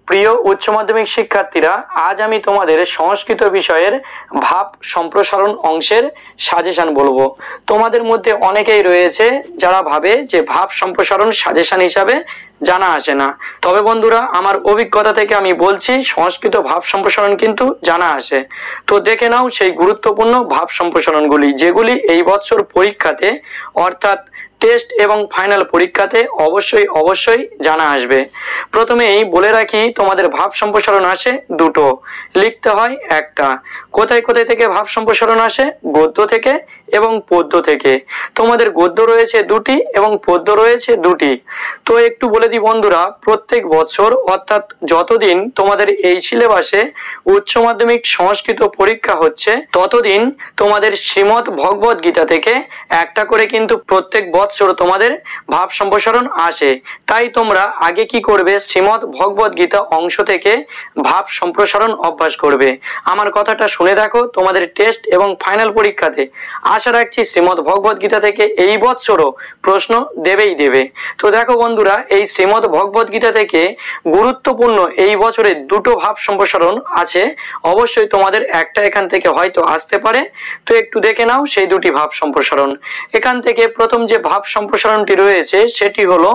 প্রিয় উচ্চ মাধ্যমিক শিক্ষার্থীরা, আজ আমি তোমাদের সংস্কৃত বিষয়ের ভাব সম্প্রসারণ অংশের সাজেশন বলবো। তোমাদের মধ্যে অনেকেই রয়েছে যারা ভাবে যে ভাব সম্প্রসারণ সাজেশন হিসাবে জানা আসে না। তবে বন্ধুরা, আমার অভিজ্ঞতা থেকে আমি বলছি সংস্কৃত ভাব সম্প্রসারণ কিন্তু জানা আসে। তো দেখে নাও সেই গুরুত্বপূর্ণ ভাব সম্প্রসারণগুলি, যেগুলি এই বছর পরীক্ষাতে অর্থাৎ টেস্ট এবং ফাইনাল পরীক্ষাতে অবশ্যই অবশ্যই জানা আসবে। প্রথমেই বলে রাখি, তোমাদের ভাব সম্প্রসারণ আসে দুটো, লিখতে হয় একটা। কোথায় কোথায় থেকে ভাব সম্প্রসারণ আসে? গদ্য থেকে এবং পদ্য থেকে। তোমাদের গদ্য রয়েছে দুটি এবং পদ্য রয়েছে দুটি। তো একটু বলে দিই বন্ধুরা, প্রত্যেক বছর অর্থাৎ যতদিন তোমাদের এই সিলেবাসে উচ্চ মাধ্যমিক সংস্কৃত পরীক্ষা হচ্ছে, ততদিন তোমাদের শ্রীমদ্ ভগবদ গীতা থেকে একটা করে কিন্তু প্রত্যেক বছর তোমাদের ভাব সম্প্রসারণ আসে। তাই তোমরা আগে কি করবে, শ্রীমদ্ ভগবদ গীতা অংশ থেকে ভাব সম্প্রসারণ অভ্যাস করবে। আমার কথাটা শুনে দেখো, তোমাদের টেস্ট এবং ফাইনাল পরীক্ষাতে আশা রাখছি শ্রীমদ্ ভগবদ গীতা থেকে এই বছরও প্রশ্ন দেবেই দেবে। তো দেখো বন্ধুরা, এই শ্রীমদ্ ভগবদ গীতা থেকে গুরুত্বপূর্ণ এই বছরে দুটো ভাব সম্প্রসারণ আছে। অবশ্যই তোমাদের একটা এখান থেকে হয়তো আসতে পারে। তো একটু দেখে নাও সেই দুটি ভাব সম্প্রসারণ। এখান থেকে প্রথম যে ভাব সম্প্রসারণটি রয়েছে সেটি হলো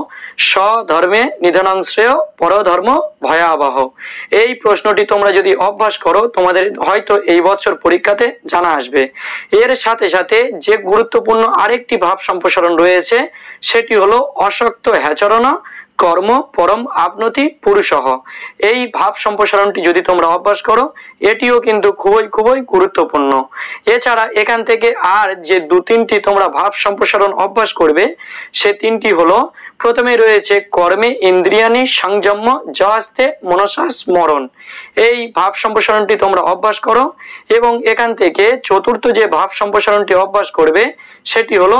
স্বধর্মে নিধনং শ্রেয় পরধর্ম ভয়াবহ। এই প্রশ্নটি তোমরা যদি অভ্যাস করো, তোমাদের হয়তো এই বছর পরীক্ষাতে জানা আসবে। এর সাথে সাথে যে গুরুত্বপূর্ণ আরেকটি ভাব সম্প্রসারণ রয়েছে সেটি হলো অশক্ত হ্যাচরণ কর্ম পরম আপনতি পুরুষহ। এই ভাব সম্প্রসারণটি যদি তোমরা অভ্যাস করো, এটিও কিন্তু খুবই খুবই গুরুত্বপূর্ণ। এছাড়া এখান থেকে আর যে দু তিনটি তোমরা ভাব সম্প্রসারণ অভ্যাস করবে, সে তিনটি হলো, প্রথমে রয়েছে কর্মে ইন্দ্রিয়ানি সংযম জহাস্তে মনসা স্মরণ। এই ভাব সম্প্রসারণটি তোমরা অভ্যাস করো। এবং এখান থেকে চতুর্থ যে ভাব সম্প্রসারণটি অভ্যাস করবে সেটি হলো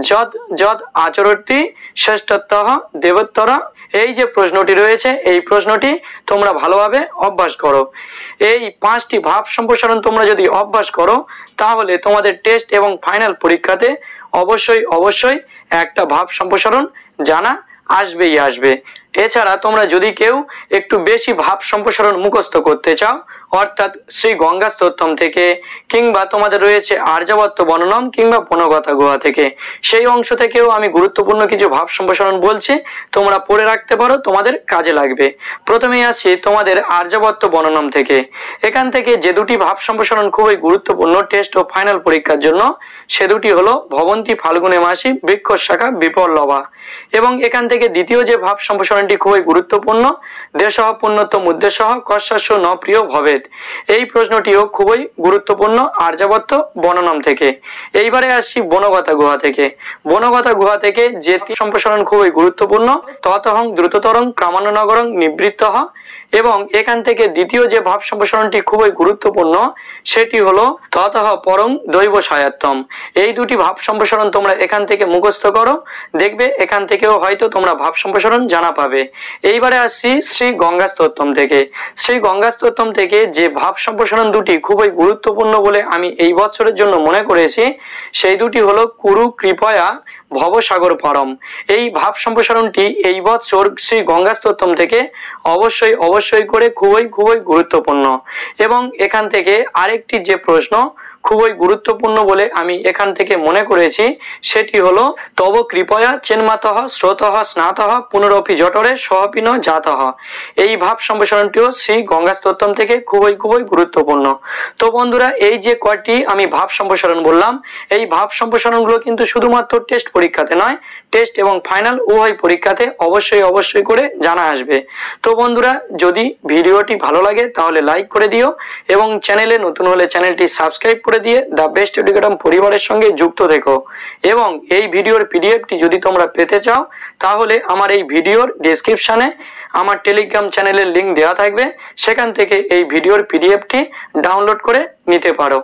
যদ যদ আচরতি শ্রেষ্ঠত্ব দেবোত্তর। এই যে প্রশ্নটি রয়েছে, এই প্রশ্নটি তোমরা ভালোভাবে অভ্যাস করো। এই পাঁচটি ভাব সম্প্রসারণ তোমরা যদি অভ্যাস করো, তাহলে তোমাদের টেস্ট এবং ফাইনাল পরীক্ষাতে অবশ্যই অবশ্যই একটা ভাব সম্প্রসারণ জানা আসবেই আসবে। এছাড়া তোমরা যদি কেউ একটু বেশি ভাব সম্প্রসারণ মুখস্থ করতে চাও, অর্থাৎ শ্রী গঙ্গা স্তোত্রম থেকে, কিংবা তোমাদের রয়েছে আর্যাবর্ত বর্ণনম কিংবা বনগতা গুহা থেকে, সেই অংশ থেকেও আমি গুরুত্বপূর্ণ কিছু ভাব সম্প্রসারণ বলছি, তোমরা পড়ে রাখতে পারো, তোমাদের কাজে লাগবে। প্রথমেই আসছি তোমাদের আর্যাবর্ত বর্ণনম থেকে। এখান থেকে যে দুটি ভাব সম্প্রসারণ খুবই গুরুত্বপূর্ণ টেস্ট ও ফাইনাল পরীক্ষার জন্য, সে দুটি হলো ভবন্তি ফাল্গুনে মাসি বৃক্ষ শাখা বিপল্লবা। এবং এখান থেকে দ্বিতীয় যে ভাব সম্প্রসারণটি খুবই গুরুত্বপূর্ণ, দেশঃ পুণ্যত্বম উদ্দেশ্যঃ কস্যাস্য ন প্রিয় ভবেৎ। এই প্রশ্নটিও খুবই গুরুত্বপূর্ণ আর্যাবর্ত বর্ণনম থেকে। এইবারে আসছি বনগতা গুহা থেকে। বনগতা গুহা থেকে যে সম্প্রসারণ খুবই গুরুত্বপূর্ণ, ততহং দ্রুততরং ক্রমান্বনগরং নিবৃত্তঃ। এবং এখান থেকে দ্বিতীয় যে ভাব সম্প্রসারণটি খুবই গুরুত্বপূর্ণ, সেটি হলো ততঃ পরং দৈব সায়াত্তম। এই দুটি ভাব সম্প্রসারণ তোমরা এখান থেকে মুখস্থ করো, দেখবে এখান থেকেও হয়তো তোমরা ভাব সম্প্রসারণ জানা পাবে। এইবারে আসছি শ্রী গঙ্গা স্তোত্রম থেকে। শ্রী গঙ্গা স্তোত্রম থেকে যে ভাব সম্প্রসারণ দুটি খুবই গুরুত্বপূর্ণ বলে আমি এই বছরের জন্য মনে করেছি, সেই দুটি হলো কুরু কৃপয়া ভবসাগর পরম। এই ভাব সম্প্রসারণটি এই বছর শ্রী গঙ্গা স্তোত্রম থেকে অবশ্যই অবশ্যই করে খুবই খুবই গুরুত্বপূর্ণ। এবং এখান থেকে আরেকটি যে প্রশ্ন খুবই গুরুত্বপূর্ণ বলে আমি এখান থেকে মনে করেছি, সেটি হলো তব কৃপয়া চেন্মাতঃ স্রোতঃ স্নাতঃ পুনরপি জঠরে সহপিন জাতঃ। এই ভাব সম্প্রসারণটিও শ্রী গঙ্গা স্তোত্রম থেকে খুবই খুবই গুরুত্বপূর্ণ। তো বন্ধুরা, এই যে কয়টি আমি ভাব সম্প্রসারণ বললাম, এই ভাব সম্প্রসারণগুলো কিন্তু শুধুমাত্র টেস্ট পরীক্ষাতে নয়, টেস্ট এবং ফাইনাল উভয় পরীক্ষাতে অবশ্যই অবশ্যই করে জানা আসবে। তো বন্ধুরা, যদি ভিডিওটি ভালো লাগে তাহলে লাইক করে দিও, এবং চ্যানেলে নতুন হলে চ্যানেলটি সাবস্ক্রাইব করে দিয়ে দ্য বেস্ট এডুকেটর পরিবারের সঙ্গে যুক্ত থেকো। এবং এই ভিডিওর পিডিএফটি যদি তোমরা পেতে চাও, তাহলে আমার এই ভিডিওর ডেসক্রিপশনে আমার টেলিগ্রাম চ্যানেলের লিঙ্ক দেওয়া থাকবে, সেখান থেকে এই ভিডিওর পিডিএফটি ডাউনলোড করে নিতে পারো।